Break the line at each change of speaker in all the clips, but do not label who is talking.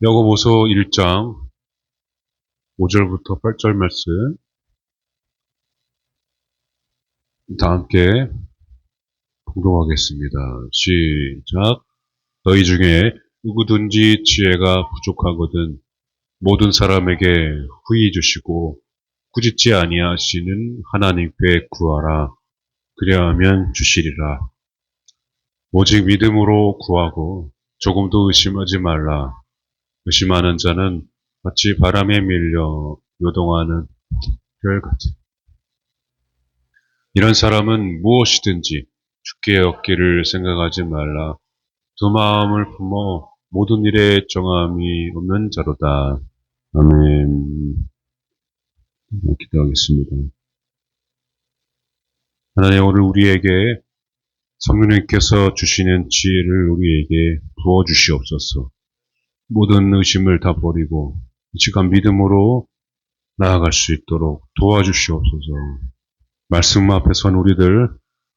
야고보서 1장 5절부터 8절 말씀 다 함께 봉독하겠습니다. 시작. 너희 중에 누구든지 지혜가 부족하거든 모든 사람에게 후히 주시고 꾸짖지 아니하시는 하나님께 구하라. 그리하면 주시리라. 오직 믿음으로 구하고 조금도 의심하지 말라. 의심하는 자는 마치 바람에 밀려 요동하는 별같이. 이런 사람은 무엇이든지 주께 얻기를 생각하지 말라. 두 마음을 품어 모든 일에 정함이 없는 자로다. 아멘. 기도하겠습니다. 하나님, 오늘 우리에게 성령님께서 주시는 지혜를 우리에게 부어주시옵소서. 모든 의심을 다 버리고 이 시간 믿음으로 나아갈 수 있도록 도와주시옵소서. 말씀 앞에 선 우리들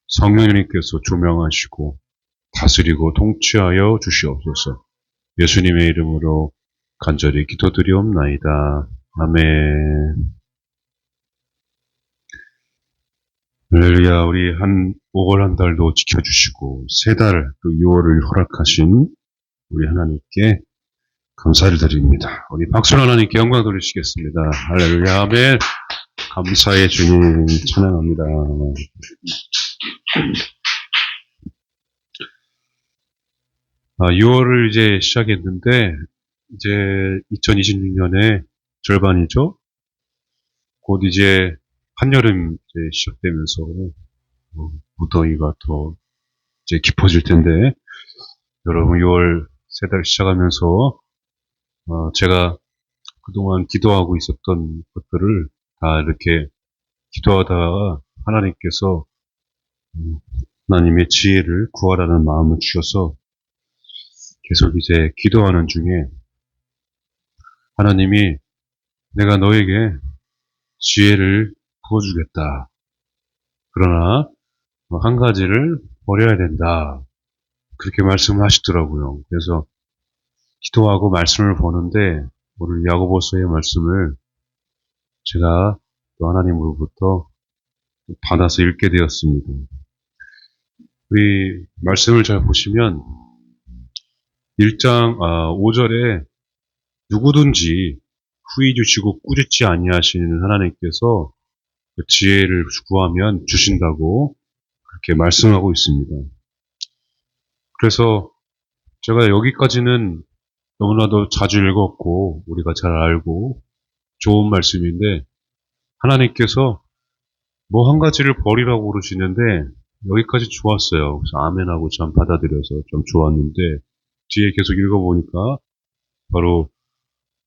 성령님께서 조명하시고 다스리고 통치하여 주시옵소서. 예수님의 이름으로 간절히 기도드리옵나이다. 아멘. 할렐루야. 우리 5월 한 달도 지켜주시고 세 달 또 6월을 허락하신 우리 하나님께 감사를 드립니다. 우리 박수로 하나님께 영광 돌리시겠습니다. 할렐루야. 아멘. 감사의 주님 찬양합니다. 6월을 이제 시작했는데 이제 2026년의 절반이죠. 곧 이제 한여름 이제 시작되면서 무더위가 더 이제 깊어질 텐데 여러분 6월 세 달 시작하면서 제가 그동안 기도하고 있었던 것들을 다 이렇게 기도하다가 하나님께서 하나님의 지혜를 구하라는 마음을 주셔서 계속 이제 기도하는 중에 하나님이 내가 너에게 지혜를 부어주겠다. 그러나 한 가지를 버려야 된다. 그렇게 말씀을 하시더라고요. 그래서 기도하고 말씀을 보는데 오늘 야고보서의 말씀을 제가 또 하나님으로부터 받아서 읽게 되었습니다. 우리 말씀을 잘 보시면 1장 5절에 누구든지 후히 주시고 꾸짖지 아니하시는 하나님께서 지혜를 구하면 주신다고 그렇게 말씀하고 있습니다. 그래서 제가 여기까지는 너무나도 자주 읽었고 우리가 잘 알고 좋은 말씀인데 하나님께서 뭐 한 가지를 버리라고 그러시는데 여기까지 좋았어요. 그래서 아멘하고 참 받아들여서 좀 좋았는데 뒤에 계속 읽어보니까 바로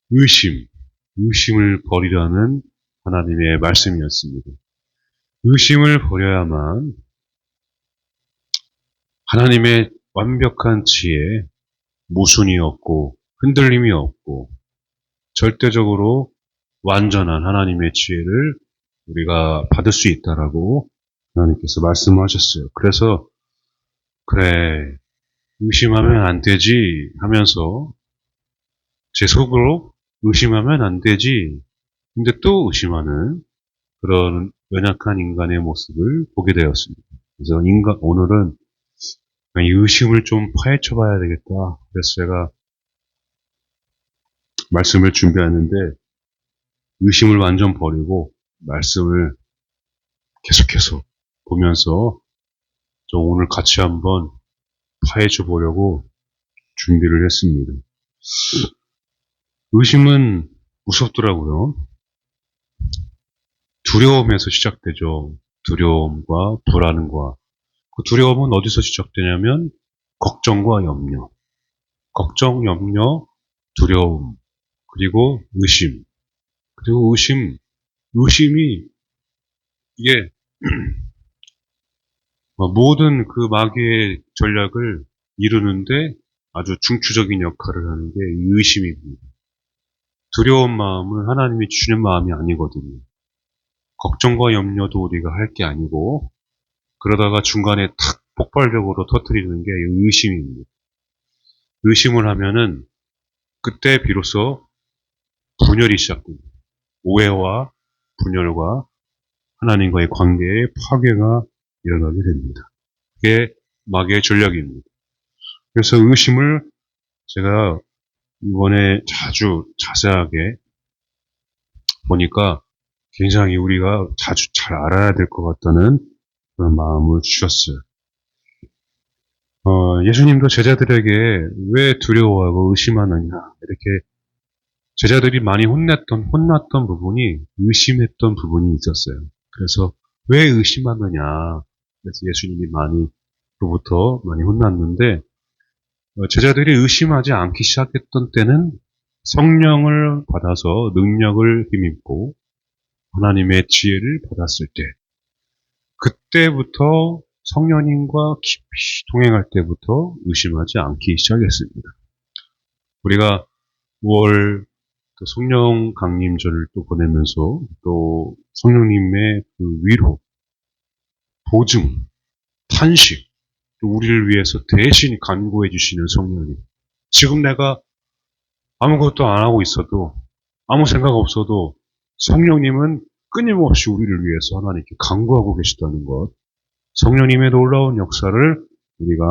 의심을 버리라는 하나님의 말씀이었습니다. 의심을 버려야만 하나님의 완벽한 지혜, 모순이 없고 흔들림이 없고 절대적으로 완전한 하나님의 지혜를 우리가 받을 수 있다라고 하나님께서 말씀하셨어요. 그래서 그래 의심하면 안 되지 하면서 제 속으로 의심하면 안 되지 근데 또 의심하는 그런 연약한 인간의 모습을 보게 되었습니다. 그래서 오늘은 이 의심을 좀 파헤쳐 봐야 되겠다. 그래서 제가 말씀을 준비하는데 의심을 완전 버리고 말씀을 계속해서 보면서 좀 오늘 같이 한번 파헤쳐 보려고 준비를 했습니다. 의심은 무섭더라고요. 두려움에서 시작되죠. 두려움과 불안과 그 두려움은 어디서 시작되냐면 걱정과 염려, 걱정, 염려, 두려움, 그리고 의심, 그리고 의심이 이게 모든 그 마귀의 전략을 이루는데 아주 중추적인 역할을 하는 게 의심입니다. 두려운 마음은 하나님이 주시는 마음이 아니거든요. 걱정과 염려도 우리가 할 게 아니고 그러다가 중간에 탁 폭발적으로 터뜨리는 게 의심입니다. 의심을 하면은 그때 비로소 분열이 시작됩니다. 오해와 분열과 하나님과의 관계의 파괴가 일어나게 됩니다. 그게 마귀의 전략입니다. 그래서 의심을 제가 이번에 자주 자세하게 보니까 굉장히 우리가 자주 잘 알아야 될 것 같다는 그런 마음을 주셨어요. 예수님도 제자들에게 왜 두려워하고 의심하느냐, 이렇게 제자들이 많이 혼났던 부분이 의심했던 부분이 있었어요. 그래서 왜 의심하느냐, 그래서 예수님이 로부터 많이 혼났는데, 제자들이 의심하지 않기 시작했던 때는 성령을 받아서 능력을 힘입고 하나님의 지혜를 받았을 때, 그때부터 성령님과 깊이 동행할 때부터 의심하지 않기 시작했습니다. 우리가 5월 성령 강림절을 또 보내면서 또 성령님의 그 위로, 보증, 탄식, 또 우리를 위해서 대신 간구해 주시는 성령님. 지금 내가 아무것도 안 하고 있어도, 아무 생각 없어도 성령님은 끊임없이 우리를 위해서 하나님께 간구하고 계시다는 것. 성령님의 놀라운 역사를 우리가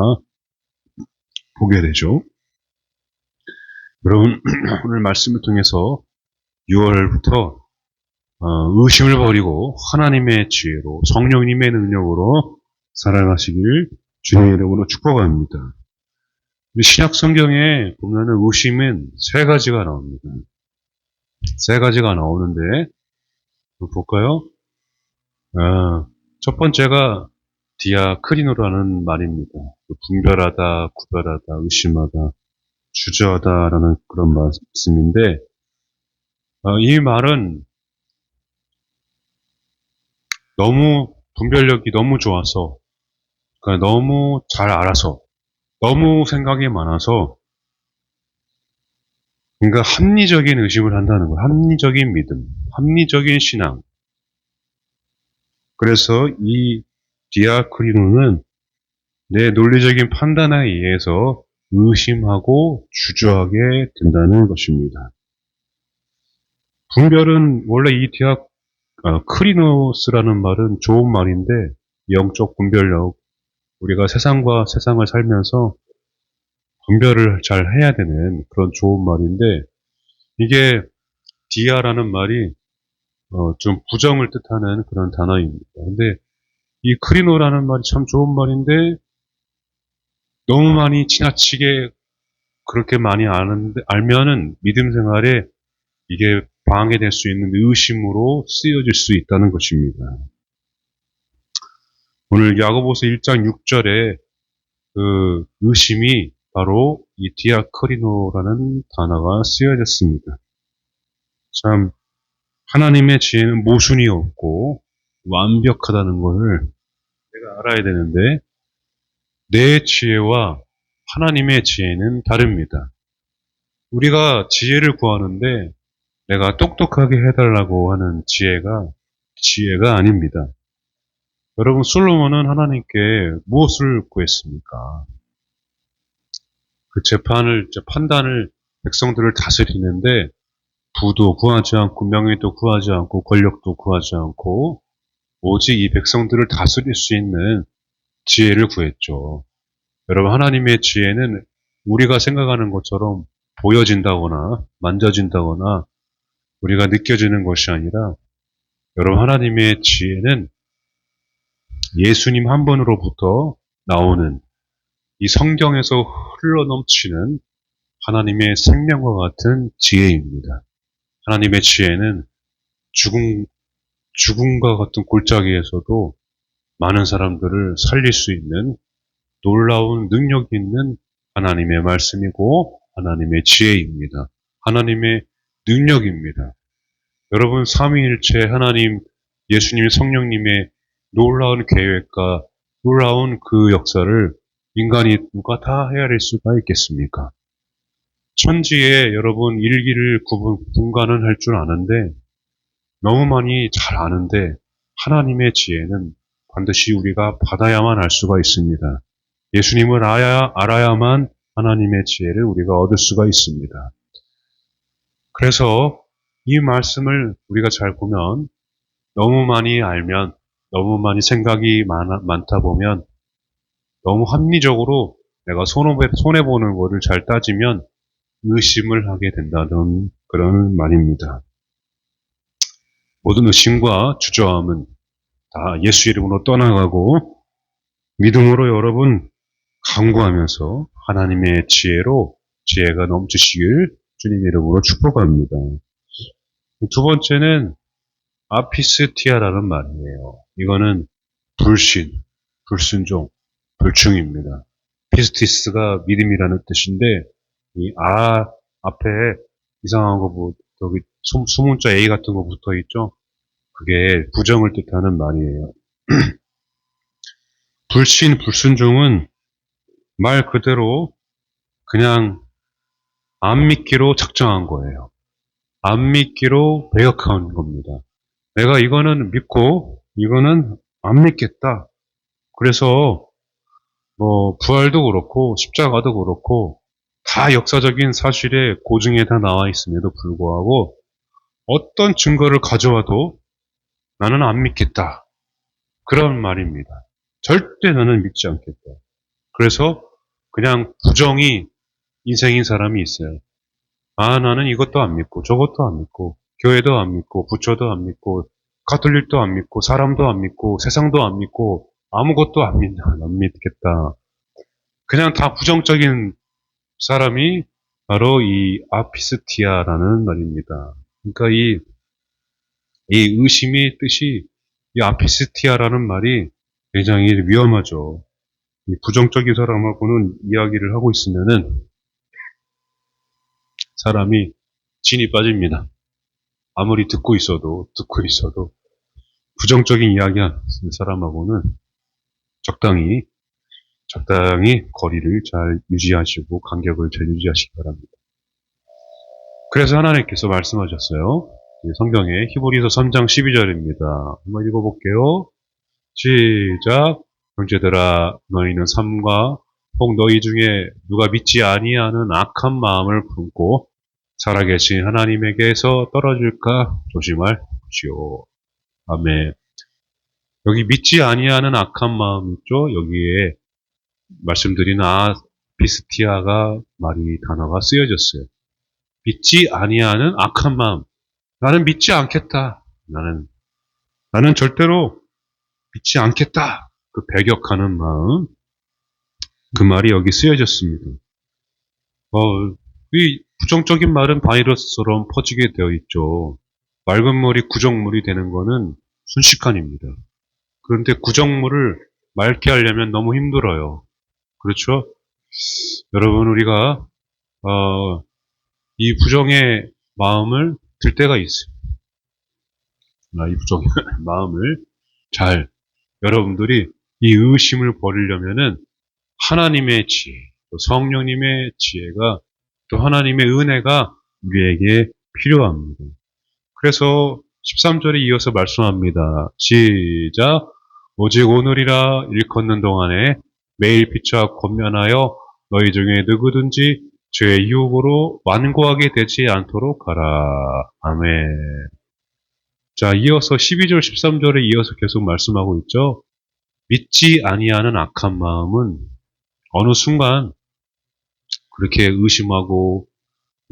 보게 되죠. 여러분, 오늘 말씀을 통해서 6월부터 의심을 버리고 하나님의 지혜로 성령님의 능력으로 살아가시길 주님의 이름으로 축복합니다. 신약 성경에 보면은 의심은 세 가지가 나옵니다. 세 가지가 나오는데 볼까요? 첫 번째가 디아크리노라는 말입니다. 분별하다, 구별하다, 의심하다, 주저하다라는 그런 말씀인데, 이 말은 너무 분별력이 너무 좋아서, 그러니까 너무 잘 알아서, 너무 생각이 많아서, 그러니까 합리적인 의심을 한다는 거예요. 합리적인 믿음, 합리적인 신앙. 그래서 이 디아크리노는 내 논리적인 판단에 의해서 의심하고 주저하게 된다는 것입니다. 분별은 원래 이 크리노스라는 말은 좋은 말인데 영적 분별력, 우리가 세상을 살면서 분별을 잘 해야 되는 그런 좋은 말인데, 이게 디아라는 말이 좀 부정을 뜻하는 그런 단어입니다. 근데 이 크리노라는 말이 참 좋은 말인데 너무 많이 지나치게 그렇게 많이 알면은 믿음 생활에 이게 방해될 수 있는 의심으로 쓰여질 수 있다는 것입니다. 오늘 야고보서 1장 6절에 그 의심이 바로 이 디아크리노라는 단어가 쓰여졌습니다. 참 하나님의 지혜는 모순이 없고 완벽하다는 것을 내가 알아야 되는데, 내 지혜와 하나님의 지혜는 다릅니다. 우리가 지혜를 구하는데 내가 똑똑하게 해달라고 하는 지혜가 아닙니다. 여러분, 솔로몬은 하나님께 무엇을 구했습니까? 그 판단을, 백성들을 다스리는데 부도 구하지 않고 명예도 구하지 않고 권력도 구하지 않고 오직 이 백성들을 다스릴 수 있는 지혜를 구했죠. 여러분, 하나님의 지혜는 우리가 생각하는 것처럼 보여진다거나 만져진다거나 우리가 느껴지는 것이 아니라, 여러분, 하나님의 지혜는 예수님 한 분으로부터 나오는 이 성경에서 흘러넘치는 하나님의 생명과 같은 지혜입니다. 하나님의 지혜는 죽음과 같은 골짜기에서도 많은 사람들을 살릴 수 있는 놀라운 능력이 있는 하나님의 말씀이고 하나님의 지혜입니다. 하나님의 능력입니다. 여러분, 삼위일체 하나님, 예수님, 성령님의 놀라운 계획과 놀라운 그 역사를 인간이 누가 다 헤아릴 수가 있겠습니까? 천지에 여러분 일기를 분간은 할 줄 아는데, 너무 많이 잘 아는데 하나님의 지혜는 반드시 우리가 받아야만 알 수가 있습니다. 예수님을 알아야만 하나님의 지혜를 우리가 얻을 수가 있습니다. 그래서 이 말씀을 우리가 잘 보면 너무 많이 알면 너무 많이 생각이 많다 보면 너무 합리적으로 내가 손해보는 거를 잘 따지면 의심을 하게 된다는 그런 말입니다. 모든 의심과 주저함은 다 예수 이름으로 떠나가고 믿음으로 여러분 강구하면서 하나님의 지혜가 넘치시길 주님 이름으로 축복합니다. 두 번째는 아피스티아라는 말이에요. 이거는 불순종, 불충입니다. 피스티스가 믿음이라는 뜻인데 이 앞에 이상한 거 여기 소문자 A 같은 거 붙어 있죠? 그게 부정을 뜻하는 말이에요. 불순종은 말 그대로 그냥 안 믿기로 작정한 거예요. 안 믿기로 배역한 겁니다. 내가 이거는 믿고 이거는 안 믿겠다. 그래서 부활도 그렇고 십자가도 그렇고 다 역사적인 사실에 고증에 다 나와 있음에도 불구하고 어떤 증거를 가져와도 나는 안 믿겠다. 그런 말입니다. 절대 나는 믿지 않겠다. 그래서 그냥 부정이 인생인 사람이 있어요. 나는 이것도 안 믿고 저것도 안 믿고 교회도 안 믿고 부처도 안 믿고 가톨릭도 안 믿고 사람도 안 믿고 세상도 안 믿고 아무것도 안 믿겠다. 그냥 다 부정적인 사람이 바로 이 아피스티아라는 말입니다. 그러니까 이 의심의 뜻이 이 아피스티아라는 말이 굉장히 위험하죠. 이 부정적인 사람하고는 이야기를 하고 있으면은 사람이 진이 빠집니다. 아무리 듣고 있어도 부정적인 이야기 하는 사람하고는 적당히 거리를 잘 유지하시고 간격을 잘 유지하시기 바랍니다. 그래서 하나님께서 말씀하셨어요. 성경에 히브리서 3장 12절입니다. 한번 읽어볼게요. 시작. 형제들아 너희는 삶과 혹 너희 중에 누가 믿지 아니하는 악한 마음을 품고 살아계신 하나님에게서 떨어질까 조심할 것이요. 아멘. 여기 믿지 아니하는 악한 마음 있죠? 여기에 말씀드린 아피스티아가 단어가 쓰여졌어요. 믿지 아니하는 악한 마음. 나는 믿지 않겠다. 나는 절대로 믿지 않겠다. 그 배격하는 마음. 그 말이 여기 쓰여졌습니다. 이 부정적인 말은 바이러스처럼 퍼지게 되어 있죠. 맑은 물이 구정물이 되는 것은 순식간입니다. 그런데 구정물을 맑게 하려면 너무 힘들어요. 그렇죠? 여러분, 우리가, 이 부정의 마음을 들 때가 있어요. 이 부정의 마음을 여러분들이 이 의심을 버리려면은 하나님의 지혜, 또 성령님의 지혜가, 또 하나님의 은혜가 우리에게 필요합니다. 그래서 13절에 이어서 말씀합니다. 시작. 오직 오늘이라 일컫는 동안에 매일 피차 권면하여 너희 중에 누구든지 죄의 유혹으로 완고하게 되지 않도록 하라. 아멘. 자, 이어서 12절, 13절에 이어서 계속 말씀하고 있죠. 믿지 아니하는 악한 마음은 어느 순간 그렇게 의심하고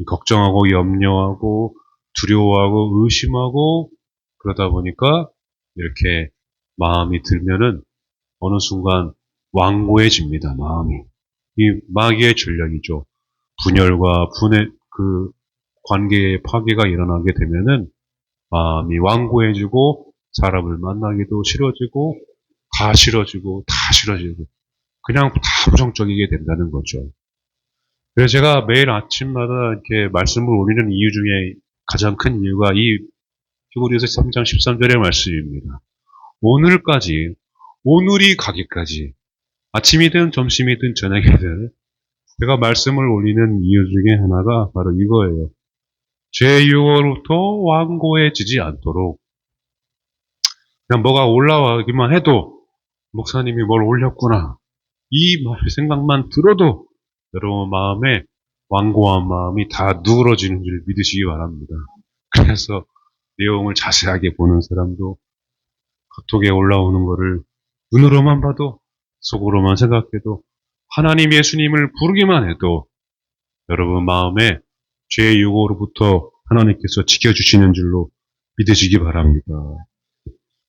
걱정하고 염려하고 두려워하고 의심하고 그러다 보니까 이렇게 마음이 들면은 어느 순간 완고해집니다. 마음이. 이 마귀의 전략이죠. 분열과 분해 그 관계의 파괴가 일어나게 되면은 마음이 완고해지고 사람을 만나기도 싫어지고 다 싫어지고 그냥 다 부정적이게 된다는 거죠. 그래서 제가 매일 아침마다 이렇게 말씀을 올리는 이유 중에 가장 큰 이유가 이 히브리서 3장 13절의 말씀입니다. 오늘이 가기까지, 아침이든 점심이든 저녁이든 제가 말씀을 올리는 이유 중에 하나가 바로 이거예요. 제 유혹으로부터 완고해지지 않도록 그냥 뭐가 올라가기만 해도 목사님이 뭘 올렸구나 이 생각만 들어도 여러분 마음에 완고한 마음이 다 누그러지는 줄 믿으시기 바랍니다. 그래서 내용을 자세하게 보는 사람도 카톡에 올라오는 거를 눈으로만 봐도 속으로만 생각해도 하나님 예수님을 부르기만 해도 여러분 마음에 죄의 유혹으로부터 하나님께서 지켜주시는 줄로 믿으시기 바랍니다.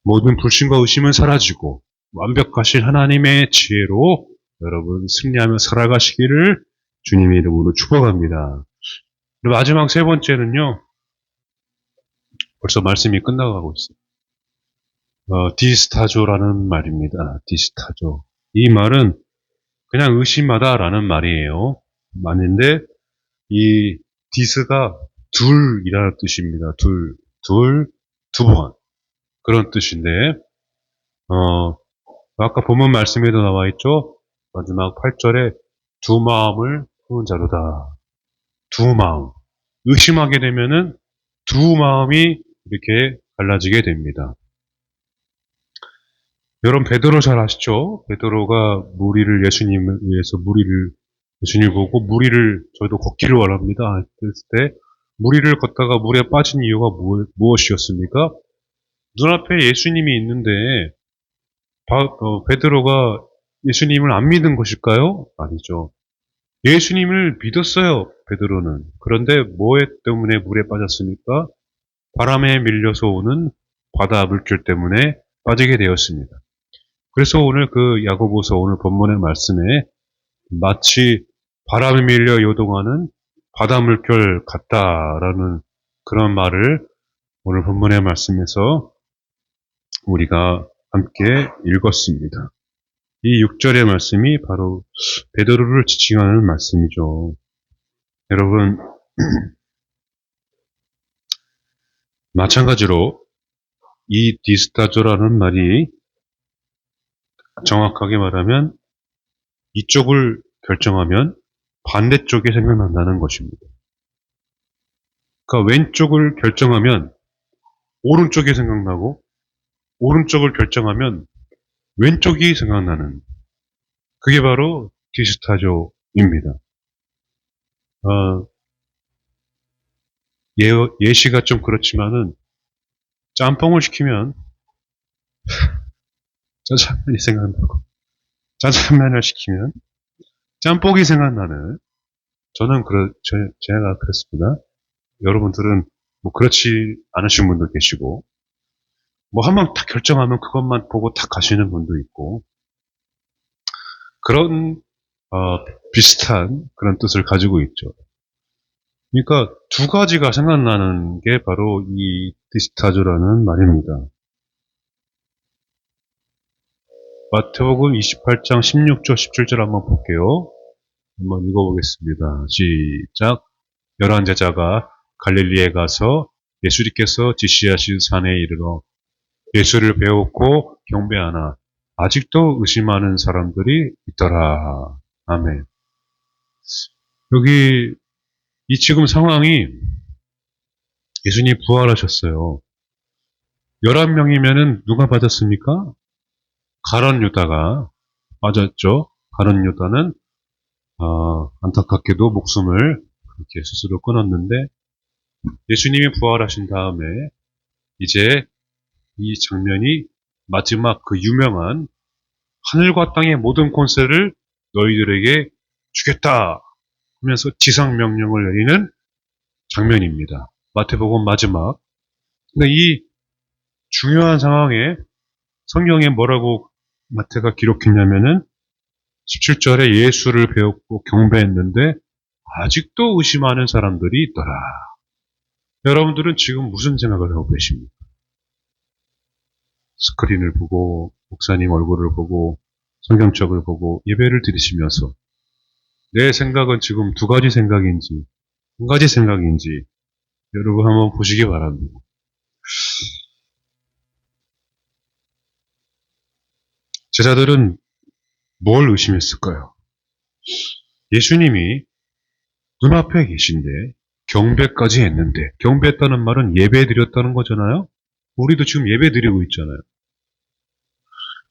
모든 불신과 의심은 사라지고 완벽하신 하나님의 지혜로 여러분 승리하며 살아가시기를 주님의 이름으로 축복합니다. 그리고 마지막 세 번째는요. 벌써 말씀이 끝나가고 있어요. 디스타조라는 말입니다. 디스타조. 이 말은 그냥 의심하다라는 말이에요. 말인데 이 디스가 둘이라는 뜻입니다. 두 번. 그런 뜻인데 아까 본문 말씀에도 나와 있죠. 마지막 8절에 두 마음을 품은 자로다. 두 마음. 의심하게 되면은 두 마음이 이렇게 갈라지게 됩니다. 여러분 베드로 잘 아시죠? 베드로가 무리를 예수님을 위해서 예수님 보고 무리를 저희도 걷기를 원합니다. 그랬을 때 무리를 걷다가 물에 빠진 이유가 무엇이었습니까? 눈앞에 예수님이 있는데 베드로가 예수님을 안 믿은 것일까요? 아니죠. 예수님을 믿었어요. 베드로는. 그런데 뭐 때문에 물에 빠졌습니까? 바람에 밀려서 오는 바다 물결 때문에 빠지게 되었습니다. 그래서 오늘 그 야고보서 오늘 본문의 말씀에 마치 바람에 밀려 요동하는 바다 물결 같다라는 그런 말을 오늘 본문의 말씀에서 우리가 함께 읽었습니다. 이 6절의 말씀이 바로 베드로를 지칭하는 말씀이죠. 여러분 마찬가지로 이 디스타조라는 말이 정확하게 말하면 이쪽을 결정하면 반대쪽이 생각난다는 것입니다. 그러니까 왼쪽을 결정하면 오른쪽이 생각나고 오른쪽을 결정하면 왼쪽이 생각나는 그게 바로 디스타조입니다. 예시가 좀 그렇지만은 짬뽕을 시키면 짜장면이 생각나고 짜장면을 시키면 짬뽕이 생각나는 저는 제가 그렇습니다. 여러분들은 뭐 그렇지 않으신 분도 계시고 뭐 한번 딱 결정하면 그것만 보고 딱 가시는 분도 있고 그런 비슷한 그런 뜻을 가지고 있죠. 그러니까 두 가지가 생각나는 게 바로 이 디스타조라는 말입니다. 마태복음 28장 16절 17절 한번 볼게요. 한번 읽어보겠습니다. 시작. 11제자가 갈릴리에 가서 예수님께서 지시하신 산에 이르러 예수를 배웠고 경배하나 아직도 의심하는 사람들이 있더라. 아멘. 여기 이 지금 상황이 예수님이 부활하셨어요. 11명이면은 누가 빠졌습니까? 가룟 유다가 빠졌죠. 가룟 유다는 안타깝게도 목숨을 그렇게 스스로 끊었는데 예수님이 부활하신 다음에 이제 이 장면이 마지막 그 유명한 하늘과 땅의 모든 권세를 너희들에게 주겠다 하면서 지상 명령을 내리는 장면입니다. 마태복음 마지막. 근데 이 중요한 상황에 성경에 뭐라고 마태가 기록했냐면은 17절에 예수를 배웠고 경배했는데 아직도 의심하는 사람들이 있더라. 여러분들은 지금 무슨 생각을 하고 계십니까? 스크린을 보고 목사님 얼굴을 보고 성경책을 보고 예배를 드리시면서 내 생각은 지금 두 가지 생각인지 한 가지 생각인지 여러분 한번 보시기 바랍니다. 제자들은 뭘 의심했을까요? 예수님이 눈앞에 계신데 경배까지 했는데 경배했다는 말은 예배 드렸다는 거잖아요. 우리도 지금 예배 드리고 있잖아요.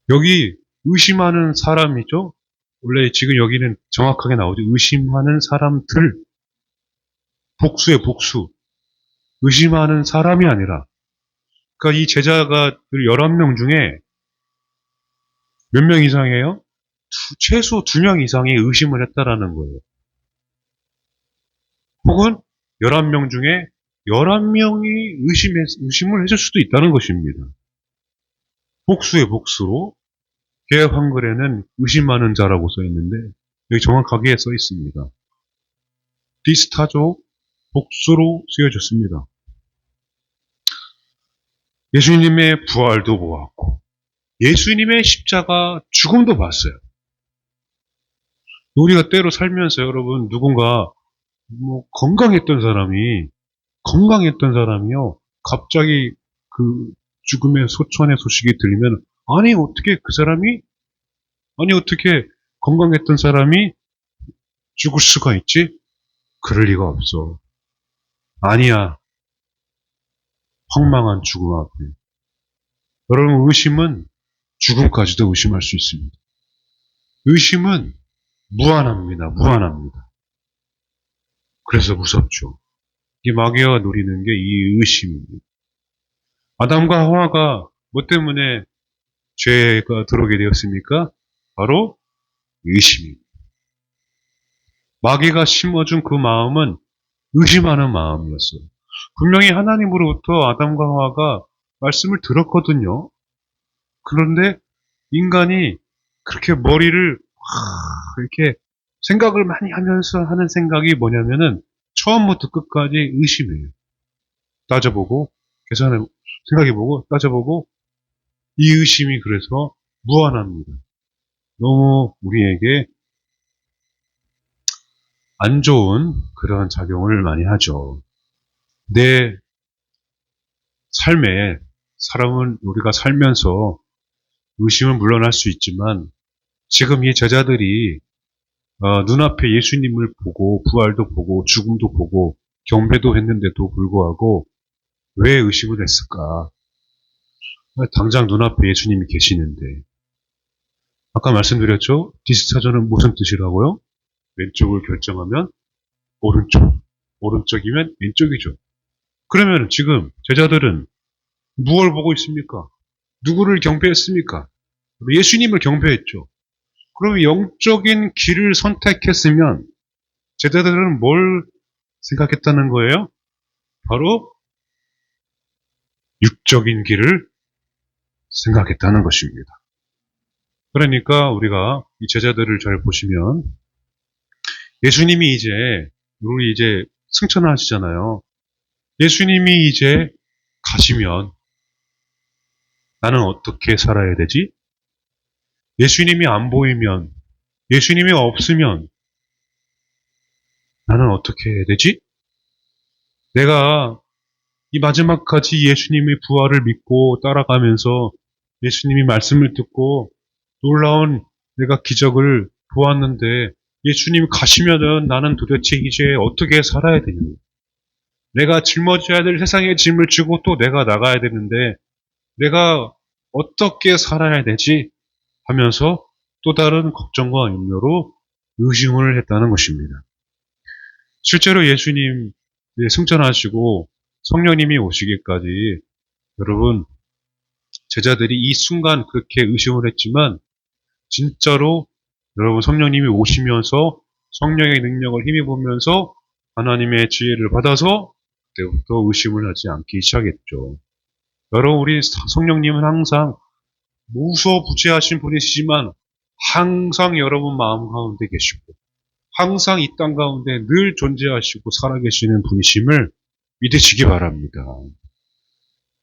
여기 의심하는 사람이죠. 원래 지금 여기는 정확하게 나오죠. 의심하는 사람들 복수의 복수. 의심하는 사람이 아니라. 그러니까 이 제자가 11명 중에 몇 명 이상이에요? 최소 2명 이상이 의심을 했다라는 거예요. 혹은 11명 중에 11명이 의심을 했을 수도 있다는 것입니다. 복수의 복수로 개역 한글에는 의심하는 자라고 써 있는데 여기 정확하게 써 있습니다. 디스타조 복수로 쓰여졌습니다. 예수님의 부활도 보았고 예수님의 십자가 죽음도 봤어요. 우리가 때로 살면서 여러분 누군가 건강했던 사람이요 갑자기 그 죽음의 소천의 소식이 들리면 아니 어떻게 건강했던 사람이 죽을 수가 있지? 그럴 리가 없어. 아니야. 황망한 죽음 앞에. 여러분 의심은 죽음까지도 의심할 수 있습니다. 의심은 무한합니다. 그래서 무섭죠. 이 마귀가 노리는 게 이 의심입니다. 아담과 하와가 뭐 때문에 죄가 들어오게 되었습니까? 바로 의심입니다. 마귀가 심어준 그 마음은 의심하는 마음이었어요. 분명히 하나님으로부터 아담과 하와가 말씀을 들었거든요. 그런데 인간이 그렇게 머리를 이렇게 생각을 많이 하면서 하는 생각이 뭐냐면은 처음부터 끝까지 의심이에요. 따져보고 생각해보고 따져보고 이 의심이 그래서 무한합니다. 너무 우리에게 안 좋은 그런 작용을 많이 하죠. 내 삶에 사람은 우리가 살면서 의심은 물론 할 수 있지만 지금 이 제자들이 눈앞에 예수님을 보고 부활도 보고 죽음도 보고 경배도 했는데도 불구하고 왜 의심을 했을까? 당장 눈앞에 예수님이 계시는데 아까 말씀드렸죠? 디스타전은 무슨 뜻이라고요? 왼쪽을 결정하면 오른쪽이면 왼쪽이죠. 그러면 지금 제자들은 무엇을 보고 있습니까? 누구를 경배했습니까? 예수님을 경배했죠. 그럼 영적인 길을 선택했으면 제자들은 뭘 생각했다는 거예요? 바로 육적인 길을 생각했다는 것입니다. 그러니까 우리가 이 제자들을 잘 보시면 예수님이 우리 이제 승천하시잖아요. 예수님이 이제 가시면 나는 어떻게 살아야 되지? 예수님이 안 보이면, 예수님이 없으면 나는 어떻게 해야 되지? 내가 이 마지막까지 예수님의 부활을 믿고 따라가면서 예수님이 말씀을 듣고 놀라운 내가 기적을 보았는데 예수님이 가시면은 나는 도대체 이제 어떻게 살아야 되냐고. 내가 짊어져야 될 세상의 짐을 지고 또 내가 나가야 되는데 내가 어떻게 살아야 되지? 하면서 또 다른 걱정과 염려로 의심을 했다는 것입니다. 실제로 예수님 승천하시고 성령님이 오시기까지 여러분 제자들이 이 순간 그렇게 의심을 했지만 진짜로 여러분 성령님이 오시면서 성령의 능력을 힘입으면서 하나님의 지혜를 받아서 그때부터 의심을 하지 않기 시작했죠. 여러분 우리 성령님은 항상 무소부재하신 분이시지만 항상 여러분 마음 가운데 계시고 항상 이 땅 가운데 늘 존재하시고 살아계시는 분이심을 믿으시기 바랍니다.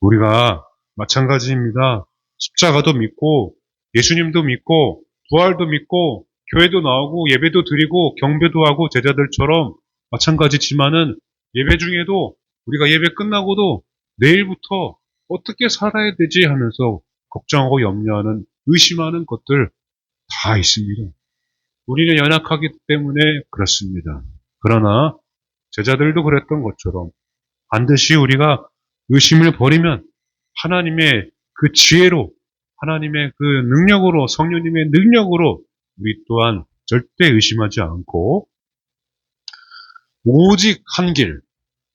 우리가 마찬가지입니다. 십자가도 믿고 예수님도 믿고 부활도 믿고 교회도 나오고 예배도 드리고 경배도 하고 제자들처럼 마찬가지지만은 예배 중에도 우리가 예배 끝나고도 내일부터 어떻게 살아야 되지 하면서 걱정하고 염려하는 의심하는 것들 다 있습니다. 우리는 연약하기 때문에 그렇습니다. 그러나 제자들도 그랬던 것처럼 반드시 우리가 의심을 버리면 하나님의 그 지혜로 하나님의 그 능력으로 성령님의 능력으로 우리 또한 절대 의심하지 않고 오직 한 길,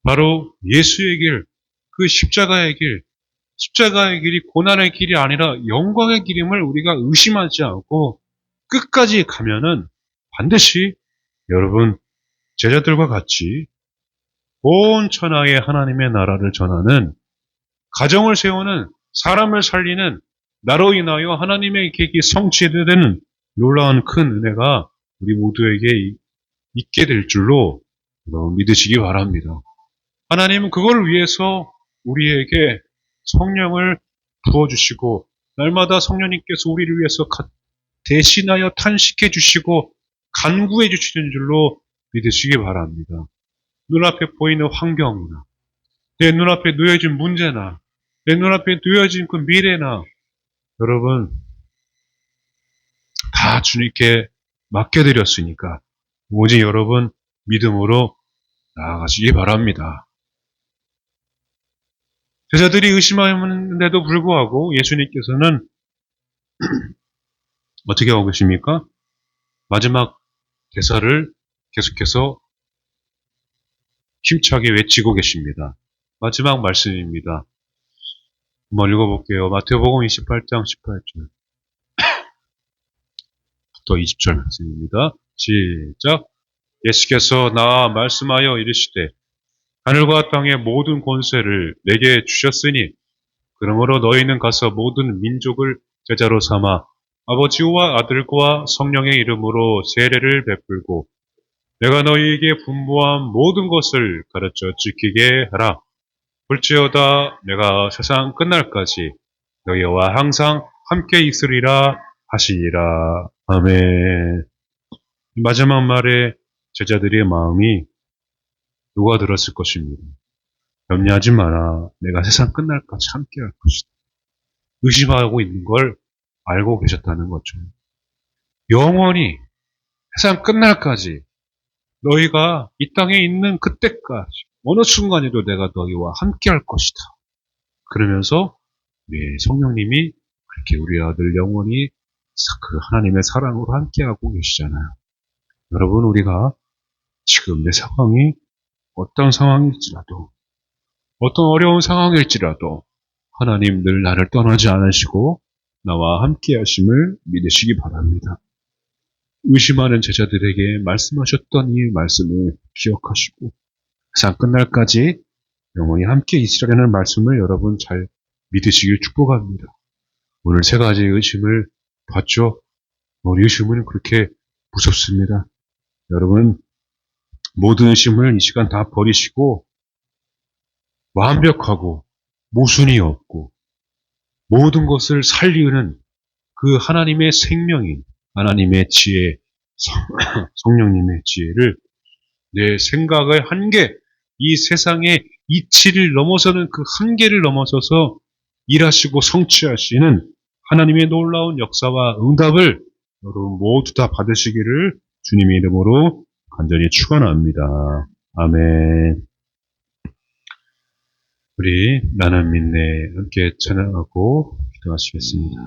바로 예수의 길, 그 십자가의 길, 십자가의 길이 고난의 길이 아니라 영광의 길임을 우리가 의심하지 않고 끝까지 가면은 반드시 여러분 제자들과 같이 온 천하에 하나님의 나라를 전하는 가정을 세우는 사람을 살리는 나로 인하여 하나님의 계획이 성취되는 놀라운 큰 은혜가 우리 모두에게 있게 될 줄로 여러분 믿으시기 바랍니다. 하나님은 그걸 위해서 우리에게 성령을 부어주시고 날마다 성령님께서 우리를 위해서 대신하여 탄식해 주시고 간구해 주시는 줄로 믿으시기 바랍니다. 눈앞에 보이는 환경이나 내 눈앞에 놓여진 문제나 내 눈앞에 놓여진 그 미래나 여러분 다 주님께 맡겨드렸으니까 오직 여러분 믿음으로 나아가시기 바랍니다. 제자들이 의심하는데도 불구하고 예수님께서는 어떻게 하고 계십니까? 마지막 대사를 계속해서 힘차게 외치고 계십니다. 마지막 말씀입니다. 한번 읽어볼게요. 마태복음 28장 18절 부터 20절 말씀입니다. 시작. 예수께서 나와 말씀하여 이르시되 하늘과 땅의 모든 권세를 내게 주셨으니 그러므로 너희는 가서 모든 민족을 제자로 삼아 아버지와 아들과 성령의 이름으로 세례를 베풀고 내가 너희에게 분부한 모든 것을 가르쳐 지키게 하라. 볼지어다 내가 세상 끝날까지 너희와 항상 함께 있으리라 하시니라. 아멘. 마지막 말에 제자들의 마음이 누가 들었을 것입니다. 염려하지 마라. 내가 세상 끝날까지 함께 할 것이다. 의심하고 있는 걸 알고 계셨다는 거죠. 영원히 세상 끝날까지 너희가 이 땅에 있는 그때까지 어느 순간에도 내가 너희와 함께 할 것이다. 그러면서 성령님이 그렇게 우리 아들 영원히 그 하나님의 사랑으로 함께하고 계시잖아요. 여러분 우리가 지금 내 상황이 어떤 상황일지라도 어떤 어려운 상황일지라도 하나님 늘 나를 떠나지 않으시고 나와 함께 하심을 믿으시기 바랍니다. 의심하는 제자들에게 말씀하셨던 이 말씀을 기억하시고 세상 끝날까지 영원히 함께 있으라는 말씀을 여러분 잘 믿으시길 축복합니다. 오늘 세 가지 의심을 봤죠? 우리 의심은 그렇게 무섭습니다. 여러분 모든 의심을 이 시간 다 버리시고 완벽하고 모순이 없고 모든 것을 살리는 그 하나님의 생명인 하나님의 지혜, 성령님의 지혜를 내 생각의 한계, 이 세상의 이치를 넘어서는 그 한계를 넘어서서 일하시고 성취하시는 하나님의 놀라운 역사와 응답을 여러분 모두 다 받으시기를 주님의 이름으로 간절히 축원합니다. 아멘. 우리 나는 믿네 함께 찬양하고 기도하시겠습니다.